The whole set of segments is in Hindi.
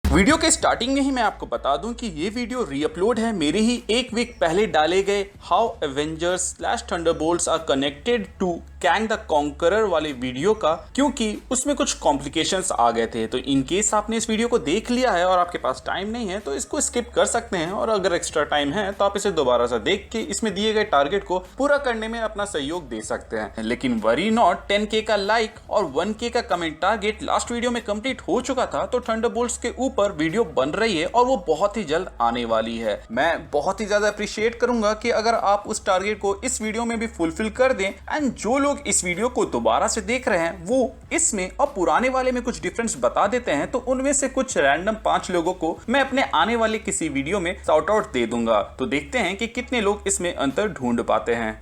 वीडियो के स्टार्टिंग में ही मैं आपको बता दूं कि ये वीडियो रीअपलोड है मेरे ही एक वीक पहले डाले गए how Avengers / Thunderbolts are connected to Kang the Conqueror वाले वीडियो का, क्योंकि उसमें कुछ कॉम्प्लिकेशंस आ गए थे। तो इन केस आपने इस वीडियो को देख लिया है और आपके पास टाइम नहीं है तो इसको स्किप कर सकते हैं, और अगर एक्स्ट्रा टाइम है तो आप इसे दोबारा से देख के इसमें दिए गए टारगेट को पूरा करने में अपना सहयोग दे सकते हैं। लेकिन वरी नॉट, 10K का लाइक और 1K का कमेंट टारगेट लास्ट वीडियो में कंप्लीट हो चुका था, तो थंडरबोल्ट्स के ऊपर वीडियो बन रही है और वो बहुत ही जल्द आने वाली है। मैं बहुत ही ज्यादा अप्रिशिएट करूंगा कि अगर आप उस टारगेट को इस वीडियो में भी फुलफिल कर दें। एंड जो लोग इस वीडियो को दोबारा से देख रहे हैं वो इसमें और पुराने वाले में कुछ डिफरेंस बता देते हैं, तो उनमें से कुछ रैंडम 5 लोगों को मैं अपने आने वाले किसी वीडियो में शाउट आउट दे दूंगा। तो देखते हैं कि कितने लोग इसमें अंतर ढूंढ पाते हैं।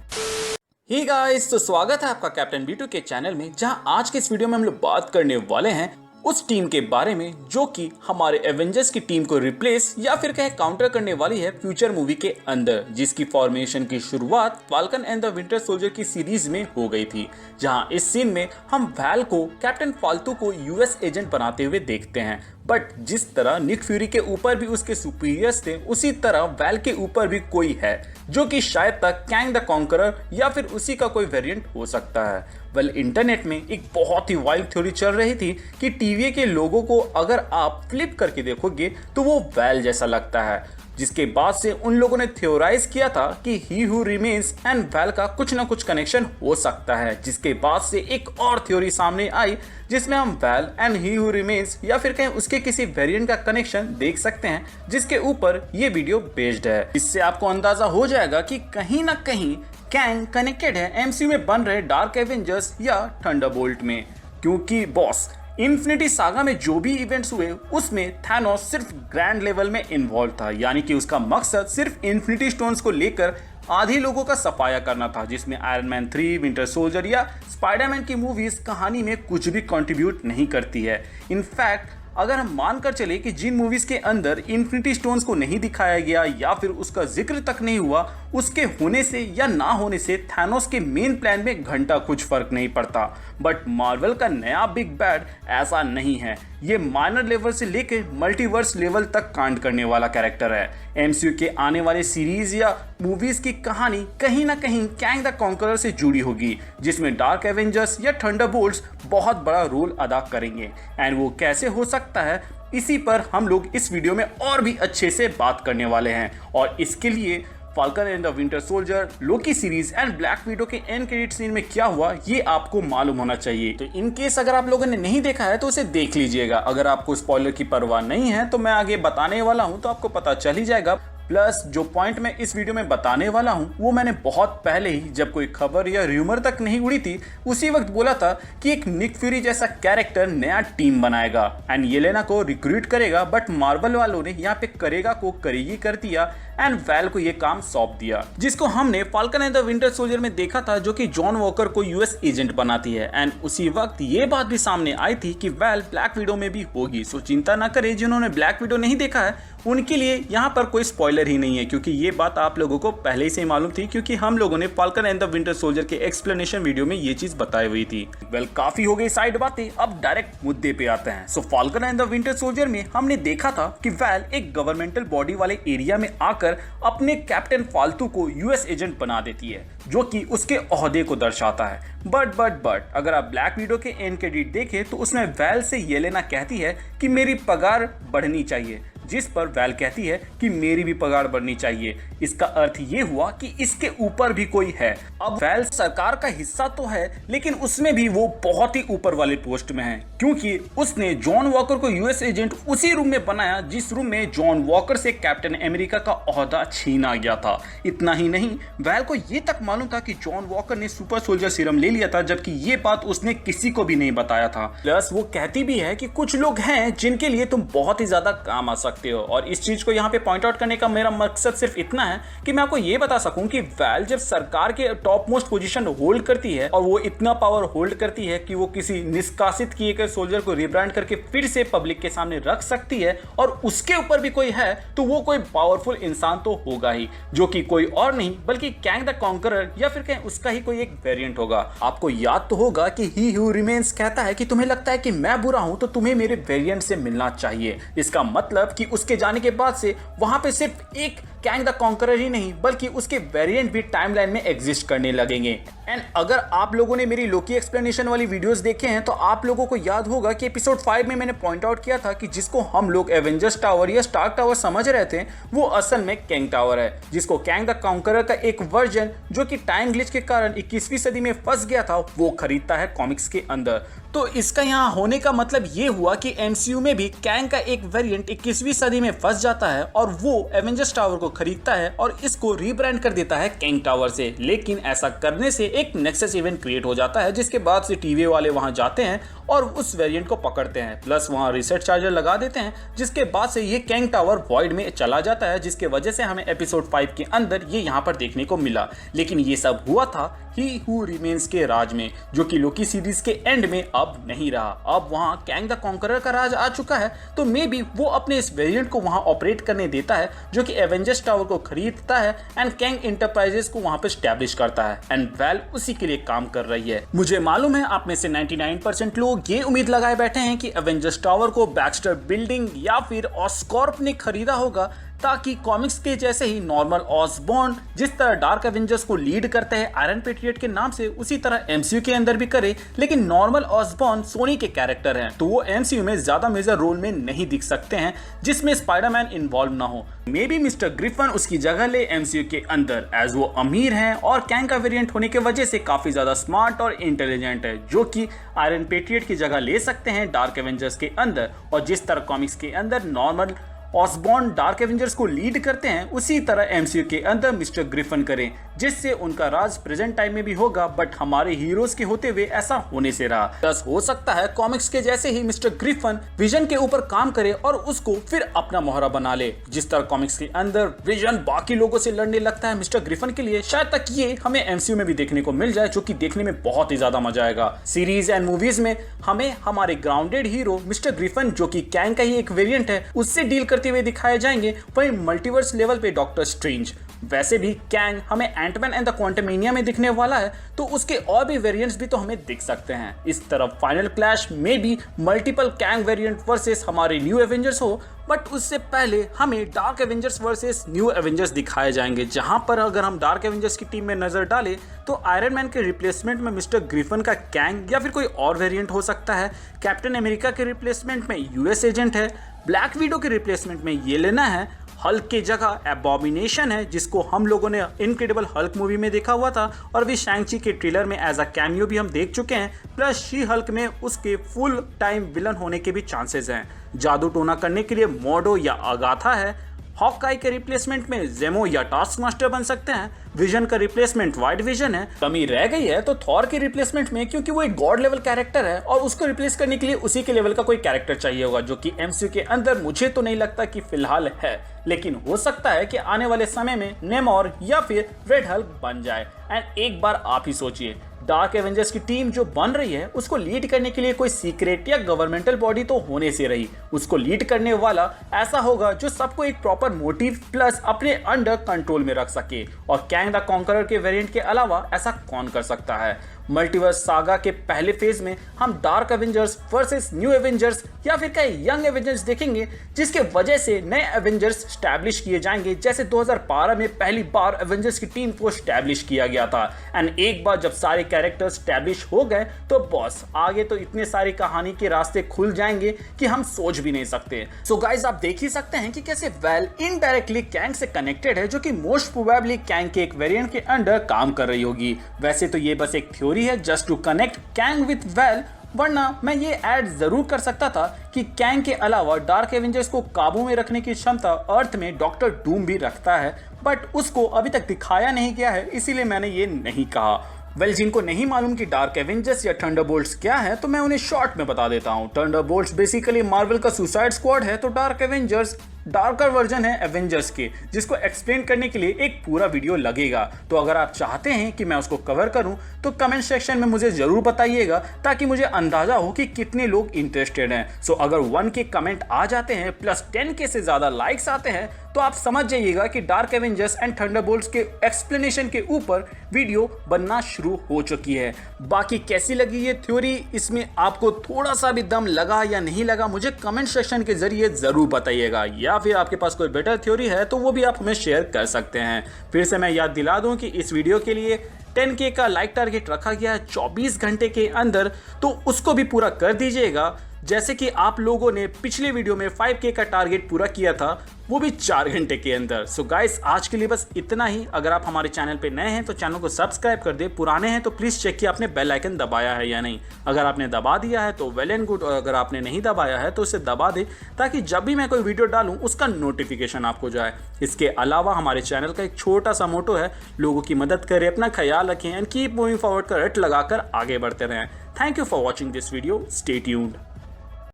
हे गाइस, तो स्वागत है आपका कैप्टन B2 के चैनल में, जहां आज के इस वीडियो में हम लोग बात करने वाले हैं उस टीम के बारे में जो कि हमारे एवेंजर्स की टीम को रिप्लेस या फिर कहे काउंटर करने वाली है फ्यूचर मूवी के अंदर, जिसकी फॉर्मेशन की शुरुआत falcon and the Winter soldier की सीरीज में हो गई थी। जहां इस सीन में हम वैल को कैप्टन फालतू को यूएस एजेंट बनाते हुए देखते हैं। बट जिस तरह निक फ्यूरी के ऊपर भी उसके सुपीरियर्स थे, उसी तरह वैल के ऊपर भी कोई है जो कि शायद तक कैंग द कॉन्करर या फिर उसी का कोई वेरिएंट हो सकता है। वेल, इंटरनेट में एक बहुत ही वाइल्ड थ्योरी चल रही थी कि टीवी के लोगों को अगर आप फ्लिप करके देखोगे तो वो वैल जैसा लगता है, जिसके बाद से उन लोगों ने थ्योराइज किया था कि He Who Remains and Val का कुछ ना कुछ कनेक्शन हो सकता है। जिसके बाद से एक और थ्योरी सामने आई जिसमें हम Val and He Who Remains या फिर कहीं उसके किसी वेरिएंट का कनेक्शन देख सकते हैं, जिसके ऊपर ये वीडियो बेस्ड है। इससे आपको अंदाजा हो जाएगा कि कहीं ना कहीं कैंग कनेक्टेड है एमसीयू में बन रहे डार्क एवेंजर्स या थंडरबोल्ट में। क्योंकि बॉस, इन्फिनिटी सागा में जो भी इवेंट्स हुए उसमें थैनोस सिर्फ ग्रैंड लेवल में इन्वॉल्व था, यानी कि उसका मकसद सिर्फ इन्फिनिटी स्टोन्स को लेकर आधी लोगों का सफाया करना था, जिसमें आयरन मैन 3, विंटर सोल्जर या स्पाइडरमैन की मूवीज कहानी में कुछ भी कंट्रीब्यूट नहीं करती है। इनफैक्ट अगर हम मानकर चले कि जिन मूवीज के अंदर इन्फिनिटी स्टोन्स को नहीं दिखाया गया या फिर उसका जिक्र तक नहीं हुआ, उसके होने से या ना होने से थैनोस के मेन प्लान में घंटा कुछ फर्क नहीं पड़ता। बट मार्वल का नया बिग बैड ऐसा नहीं है। ये माइनर लेवल से लेकर मल्टीवर्स लेवल तक कांड करने वाला कैरेक्टर है। एमसीयू के आने वाले सीरीज या मूवीज की कहानी कहीं ना कहीं कैंग द कॉन्करर से जुड़ी होगी, जिसमें डार्क एवेंजर्स या थंडरबोल्ट्स बहुत बड़ा रोल अदा करेंगे। एंड वो कैसे हो सकता है, इसी पर हम लोग इस वीडियो में और भी अच्छे से बात करने वाले हैं। और इसके लिए falcon and the Winter soldier, Loki series and black window के एंड क्रेडिट सीन में क्या हुआ ये आपको मालूम होना चाहिए। तो इन केस अगर आप लोगों ने नहीं देखा है तो उसे देख लीजिएगा। अगर आपको स्पॉइलर की परवाह नहीं है तो मैं आगे बताने वाला हूं तो आपको पता चल ही जाएगा। प्लस जो पॉइंट मैं इस वीडियो में बताने वाला हूं वो मैंने बहुत पहले ही, जब कोई खबर या र्यूमर तक नहीं उड़ी थी, उसी वक्त बोला था कि एक निक फ्यूरी जैसा कैरेक्टर नया टीम बनाएगा एंड येलेना को रिक्रूट करेगा। बट मार्वल वालों ने यहाँ पे करेगा को करेगी कर दिया एंड वैल को ये काम सौंप दिया, जिसको हमने falcon and the Winter Soldier में देखा था, जो कि जॉन वॉकर को यूएस एजेंट बनाती है। एंड उसी वक्त ये बात भी सामने आई थी कि वैल ब्लैक विडो में भी होगी। सो चिंता ना करें, जिन्होंने ब्लैक विडो नहीं देखा है उनके लिए यहाँ पर कोई स्पॉइलर ही नहीं है, क्योंकि ये बात आप लोगों को पहले ही से मालूम थी, क्योंकि हम लोगों ने falcon and the Winter soldier के एक्सप्लेनेशन वीडियो में ये चीज बताई हुई थी। वेल, काफी हो गई साइड बातें, अब डायरेक्ट मुद्दे पे आते हैं। So Falcon and the Winter Soldier में हमने देखा था कि वैल एक गवर्नमेंटल बॉडी वाले एरिया में आकर अपने कैप्टन फालतू को यूएस एजेंट बना देती है, जो कि उसके ओहदे को दर्शाता है। बट अगर आप ब्लैक विडो के एंड क्रेडिट देखें तो उसमें वैल से येलेना कहती है कि मेरी पगार बढ़नी चाहिए, जिस पर वैल कहती है कि मेरी भी पगार बढ़नी चाहिए। इसका अर्थ ये हुआ कि इसके ऊपर भी कोई है। अब वैल सरकार का हिस्सा तो है, लेकिन उसमें भी वो बहुत ही ऊपर वाले पोस्ट में है, क्योंकि उसने जॉन वॉकर को यूएस एजेंट उसी रूम में बनाया जिस रूम में जॉन वॉकर से कैप्टन अमेरिका का ओहदा छीना गया था। इतना ही नहीं, वैल को ये तक मालूम था कि जॉन वॉकर ने सुपर सोल्जर सीरम ले लिया था, जबकि ये बात उसने किसी को भी नहीं बताया था। प्लस वो कहती भी है कि कुछ लोग हैं जिनके लिए तुम बहुत ही ज्यादा काम आ सकते सकते हो। और इस चीज को यहाँ पे पॉइंट आउट करने का मेरा मकसद सिर्फ इतना है कि मैं आपको ये बता सकूं कि वैल जब सरकार के टॉप मोस्ट पोजीशन होल्ड करती है और वो इतना पावर होल्ड करती है कि वो किसी निष्कासित किए गए सोल्जर को रिब्रांड करके फिर से पब्लिक के सामने रख सकती है और उसके ऊपर भी कोई है तो वो कोई पावरफुल इंसान तो होगा ही, जो कि कोई और नहीं बल्कि कैंग द कॉन्करर या फिर कहें उसका ही कोई एक वेरिएंट होगा। आपको याद तो होगा कि ही हू रिमेन्स कहता है कि तुम्हें लगता है कि मैं बुरा हूं तो तुम्हें मेरे वेरिएंट से मिलना चाहिए। इसका मतलब कि उसके जाने के बाद से वहां पे सिर्फ एक कैंग द कॉन्करर ही नहीं बल्कि उसके वेरिएंट भी टाइमलाइन में एग्जिस्ट करने लगेंगे। एंड अगर आप लोगों ने मेरी लोकी एक्सप्लेनेशन वाली वीडियोस देखे हैं तो आप लोगों को याद होगा कि एपिसोड 5 में मैंने पॉइंट आउट किया था कि जिसको हम लोग एवेंजर्स टावर या स्टार्क टावर समझ रहे थे वो असल में कैंग टावर है, जिसको कैंग द कॉन्करर का एक वर्जन जो कि टाइम ग्लिच के कारण 21वीं सदी में फंस गया था वो खरीदता है कॉमिक्स के अंदर। तो इसका यहाँ होने का मतलब ये हुआ कि एमसीयू में भी कैंग का एक वेरिएंट 21वीं सदी में फंस जाता है और वो एवेंजर्स टावर को खरीदता है और इसको रीब्रांड कर देता है कैंग टावर से। लेकिन ऐसा करने से एक नेक्सस इवेंट क्रिएट हो जाता है जिसके बाद से टीवी वाले वहां जाते हैं और उस वेरिएंट को पकड़ते हैं, प्लस वहां रीसेट चार्जर लगा देते हैं, जिसके बाद से ये कैंग टावर वॉइड में चला जाता है, जिसके वजह से हमें एपिसोड 5 के अंदर ये यहाँ पर देखने को मिला। लेकिन ये सब हुआ था ही हू रिमेन्स के राज में, जो कि लोकी सीरीज के एंड में अब नहीं रहा। अब वहां कैंग द कॉन्करर का राज आ चुका है, तो मे बी वो अपने इस वेरिएंट को वहां ऑपरेट करने देता है जो कि एवेंजर्स टावर को खरीदता है एंड कैंग इंटरप्राइजेस को वहां पर स्टैब्लिश करता है एंड वैल उसी के लिए काम कर रही है। मुझे मालूम है आप में से 99% लोग ये उम्मीद लगाए बैठे हैं कि एवेंजर्स टावर को बैक्स्टर बिल्डिंग या फिर ऑस्कॉर्प ने खरीदा होगा ताकि कॉमिक्स के जैसे ही नॉर्मल ऑसबॉर्न जिस तरह डार्क एवेंजर्स को लीड करते हैं आयरन पेट्रियट के नाम से, उसी तरह एमसीयू के अंदर भी करे। लेकिन नॉर्मल ऑसबॉर्न सोनी के कैरेक्टर हैं तो वो एमसीयू में ज्यादा मेजर रोल में नहीं दिख सकते हैं जिसमें स्पाइडरमैन इन्वॉल्व ना हो। मे बी मिस्टर ग्रिफिन उसकी जगह ले एमसीयू के अंदर, एज वो अमीर हैं और कैंग का वेरिएंट होने की वजह से काफी ज्यादा स्मार्ट और इंटेलिजेंट है, जो कि आयरन पेट्रियट की जगह ले सकते हैं डार्क एवेंजर्स के अंदर। और जिस तरह कॉमिक्स के अंदर नॉर्मल ऑसबॉर्न डार्क एवेंजर्स को लीड करते हैं उसी तरह एमसीयू के अंदर मिस्टर ग्रिफिन करें, जिससे उनका राज प्रेजेंट टाइम में भी होगा बट हमारे हीरोज के होते हुए ऐसा होने से रहा। बस हो सकता है कॉमिक्स के जैसे ही मिस्टर ग्रिफिन विजन के ऊपर काम करे और उसको फिर अपना मोहरा बना ले। जिस तरह कॉमिक्स के अंदर विजन बाकी लोगों से लड़ने लगता है मिस्टर ग्रिफिन के लिए, शायद तक ये हमें एमसीयू में भी देखने को मिल जाए, जो कि देखने में बहुत ही ज्यादा मजा आएगा। सीरीज एंड मूवीज में हमें हमारे ग्राउंडेड हीरो मिस्टर ग्रिफिन जो कि कैंग का ही एक वेरिएंट है उससे डील करते हुए दिखाए जाएंगे, वहीं मल्टीवर्स लेवल पे डॉक्टर स्ट्रेंज। वैसे भी कैंग हमें एंटमैन एंड द क्वांटमेनिया में दिखने वाला है तो उसके और भी वेरिएंट्स भी तो हमें दिख सकते हैं। इस तरफ फाइनल क्लैश में भी मल्टीपल कैंग वेरिएंट वर्सेस हमारे न्यू एवेंजर्स हो, बट उससे पहले हमें dark Avengers versus new Avengers दिखाए जाएंगे, जहां पर अगर हम डार्क एवेंजर्स की टीम में नजर डालें तो आयरन मैन के रिप्लेसमेंट में मिस्टर ग्रिफिन का कैंग या फिर कोई और वेरिएंट हो सकता है। कैप्टन अमेरिका के रिप्लेसमेंट में यूएस एजेंट है, ब्लैक विडो के रिप्लेसमेंट में येलेना है, हल्क की जगह एबॉमिनेशन है जिसको हम लोगों ने इनक्रेडिबल हल्क मूवी में देखा हुआ था और भी शैंग-ची के ट्रेलर में एज अ कैमियो भी हम देख चुके हैं, प्लस शी हल्क में उसके फुल टाइम विलन होने के भी चांसेस हैं। जादू टोना करने के लिए मोडो या अगाथा है, हॉकाई के रिप्लेसमेंट में जेमो या टास्क मास्टर बन सकते हैं, विजन का रिप्लेसमेंट वाइट विजन है। कमी रह गई है तो थॉर के रिप्लेसमेंट में, क्योंकि वो एक गॉड लेवल कैरेक्टर है और उसको रिप्लेस करने के लिए उसी के लेवल का कोई कैरेक्टर चाहिए होगा, जो कि एमसीयू के अंदर मुझे तो नहीं लगता कि फिलहाल है, लेकिन हो सकता है कि आने वाले समय में नेमोर या फिर रेड हल्क बन जाए। एंड एक बार आप ही सोचिए, डार्क एवेंजर्स की टीम जो बन रही है उसको लीड करने के लिए कोई सीक्रेट या गवर्नमेंटल बॉडी तो होने से रही, उसको लीड करने वाला ऐसा होगा जो सबको एक प्रॉपर मोटिव प्लस अपने अंडर कंट्रोल में रख सके। और कैंग द कॉन्करर के वेरिएंट के अलावा ऐसा कौन कर सकता है? मल्टीवर्स सागा के पहले फेज में हम dark Avengers versus new Avengers या फिर कई यंग एवेंजर्स देखेंगे, जिसके वजह से नए एवेंजर्स स्टैब्लिश किए जाएंगे, जैसे 2012 में पहली बार एवेंजर्स की टीम को स्टैब्लिश किया गया था। एंड एक बार जब सारे कैरेक्टर्स स्टैब्लिश हो गए तो बॉस आगे तो इतने सारी कहानी के रास्ते खुल जाएंगे कि हम सोच भी नहीं सकते। सो गाइस, आप देख ही सकते हैं कि कैसे वैल इनडायरेक्टली कैंग से कनेक्टेड है, जो कि मोस्ट प्रोबेबली कैंग के एक वेरिएंट के अंडर काम कर रही होगी। वैसे तो ये बस एक थ्योरी है just to connect Kang with Val, वरना मैं ये ऐड जरूर कर सकता था कि कैंग के अलावा डार्क एवेंजर्स को काबू में रखने की क्षमता अर्थ में डॉक्टर डूम भी रखता है, बट उसको अभी तक दिखाया नहीं गया है, इसीलिए मैंने ये नहीं कहा। वेल, जिनको नहीं मालूम कि डार्क एवेंजर्स या थंडरबोल्ट्स क्या है तो मैं उन्हें शॉर्ट में बता देता हूँ। थंडरबोल्ट्स बेसिकली मार्वल का सुसाइड स्क्वाड है, तो डार्क एवेंजर्स डार्कर वर्जन है एवेंजर्स के, जिसको एक्सप्लेन करने के लिए एक पूरा वीडियो लगेगा। तो अगर आप चाहते हैं कि मैं उसको कवर करूं तो कमेंट सेक्शन में मुझे जरूर बताइएगा, ताकि मुझे अंदाजा हो कि कितने लोग इंटरेस्टेड हैं। सो अगर 1K कमेंट आ जाते हैं प्लस 10K से ज्यादा लाइक्स आते हैं तो आप समझ जाइएगा कि डार्क एवेंजर्स एंड थंडरबोल्ट्स के एक्सप्लेनेशन के ऊपर वीडियो बनना शुरू हो चुकी है। बाकी कैसी लगी ये थ्योरी, इसमें आपको थोड़ा सा भी दम लगा या नहीं लगा, मुझे कमेंट सेक्शन के जरिए जरूर बताइएगा, या फिर आपके पास कोई बेटर थ्योरी है तो वो भी आप हमें शेयर कर सकते हैं। फिर से मैं याद दिला दूं कि इस वीडियो के लिए 10K का लाइक टारगेट रखा गया है 24 घंटे के अंदर, तो उसको भी पूरा कर दीजिएगा, जैसे कि आप लोगों ने पिछले वीडियो में 5K का टारगेट पूरा किया था, वो भी 4 घंटे के अंदर। सो गाइस, आज के लिए बस इतना ही। अगर आप हमारे चैनल पे नए हैं तो चैनल को सब्सक्राइब कर दे, पुराने हैं तो प्लीज़ चेक किया आपने बेल आइकन दबाया है या नहीं। अगर आपने दबा दिया है तो वेल एंड गुड, और अगर आपने नहीं दबाया है तो उसे दबा दे, ताकि जब भी मैं कोई वीडियो डालूं उसका नोटिफिकेशन आपको जाए। इसके अलावा हमारे चैनल का एक छोटा सा मोटो है, लोगों की मदद करें, अपना ख्याल रखें एंड कीप मूविंग फॉरवर्ड का रट लगाकर आगे बढ़ते रहें। Thank you for watching this video, stay tuned.